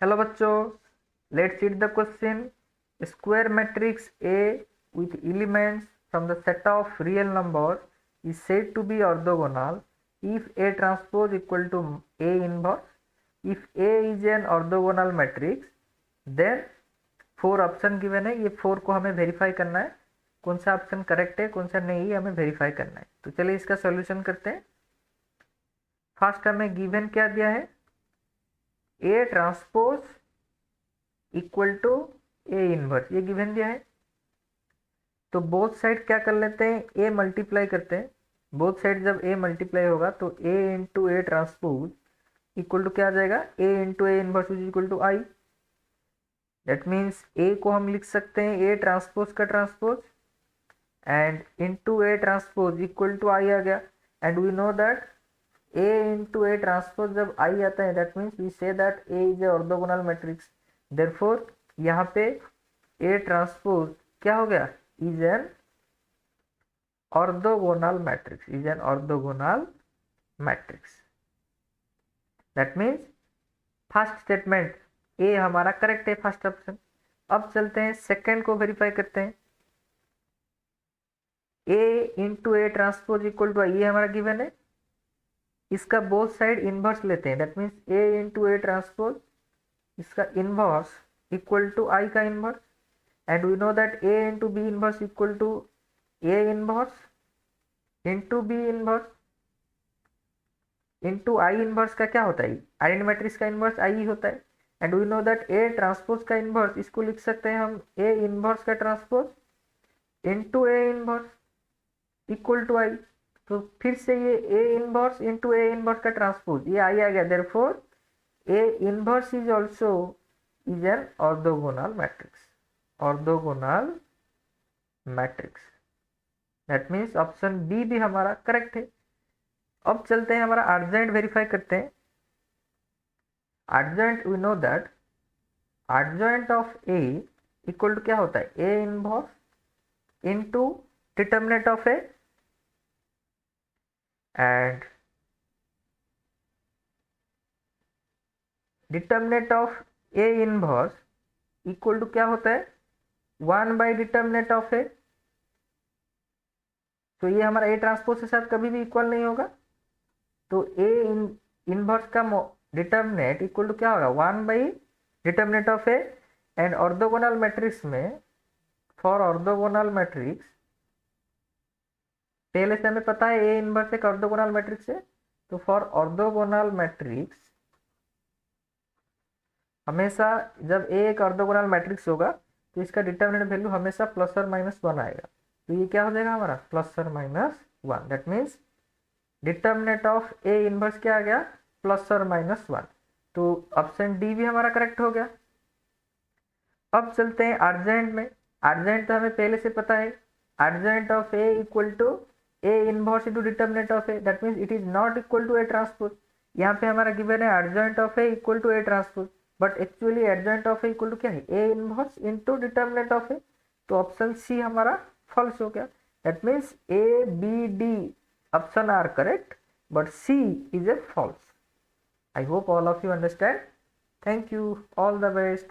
Hello बच्चों, let's read the question. Square matrix A with elements from the set of real numbers is said to be orthogonal if A transpose equal to A inverse. If A is an orthogonal matrix, then four option given है। ये four को हमें verify करना है, कौन सा option correct है कौन सा नहीं है हमें वेरीफाई करना है। तो चलिए इसका सॉल्यूशन करते हैं। फर्स्ट हमें गिवन क्या दिया है, A transpose equal to A inverse, ये गिवन दिया है। तो बोथ साइड क्या कर लेते हैं, ए मल्टीप्लाई करते हैं। बोथ साइड जब ए मल्टीप्लाई होगा तो A into A transpose equal to क्या आ जाएगा, A into A inverse is equal to I. That means A को हम लिख सकते हैं ए ट्रांसपोज का transpose and into A transpose equal to I आ गया। And we know that A into A transpose जब आई आता है that means we say that A is a orthogonal matrix. Therefore यहाँ पे ए ट्रांसपोज क्या हो गया, is an orthogonal matrix, is an orthogonal matrix. That means first statement A हमारा correct है, फर्स्ट ऑप्शन। अब चलते हैं सेकंड को वेरीफाई करते हैं। A into A transpose equal to I, ये हमारा गिवन है। इसका बोथ साइड इनवर्स लेते हैं, that means A into A transpose इसका इनवर्स इक्वल टू आई का inverse. And we know that A into B inverse equal to A inverse into B inverse into I inverse का क्या होता है, identity matrix का inverse I ही होता है। And we know that A transpose का इनवर्स, इसको लिख सकते हैं हम ए इनवर्स का transpose into A inverse equal to आई। तो फिर से ये A inverse into A inverse का ट्रांसपोज, ये आई आ गया। Therefore A inverse is also is an orthogonal matrix, orthogonal matrix. That means option B भी हमारा करेक्ट है। अब चलते हैं हमारा अर्जेंट वेरीफाई करते हैं। Adjoint we know that adjoint of A equal to क्या होता है, A inverse into determinant of A and determinant of A inverse equal to क्या होता है, 1 बाई डिटर्मिनेंट ऑफ ए। तो ये हमारा ए ट्रांसपोज के साथ कभी भी इक्वल नहीं होगा। तो ए इनवर्स का डिटर्मिनेंट इक्वल टू क्या होगा, 1 by determinant of A. And orthogonal matrix में, फॉर ऑर्थोगोनल मैट्रिक्स पहले से हमें पता है ए इनवर्स एक ऑर्थोगोनल मैट्रिक्स है। तो फॉर ऑर्थोगोनल मैट्रिक्स हमेशा जब ए एक ऑर्थोगोनल मैट्रिक्स होगा तो इसका डिटर्मिनेंट वैल्यू हमेशा प्लस और माइनस 1 आएगा। तो ये क्या हो जाएगा हमारा, प्लस और minus 1। That means determinant of A inverse क्या आ गया, प्लस और माइनस 1। तो ऑप्शन डी भी हमारा करेक्ट हो गया। अब चलते हैं अर्जेंट में। अर्जेंट तो हमें पहले से पता है, adjoint of A equal to A inverse into determinant of A. That means it is not equal to A transpose. यहाँ पे हमारा गिवन है adjoint of A equal to A transpose, but actually adjoint of A equal to क्या है, A inverse into determinant of A. तो option C हमारा false हो गया। That means A B D option are correct but C is A false. I hope all of you understand. Thank you. All the best.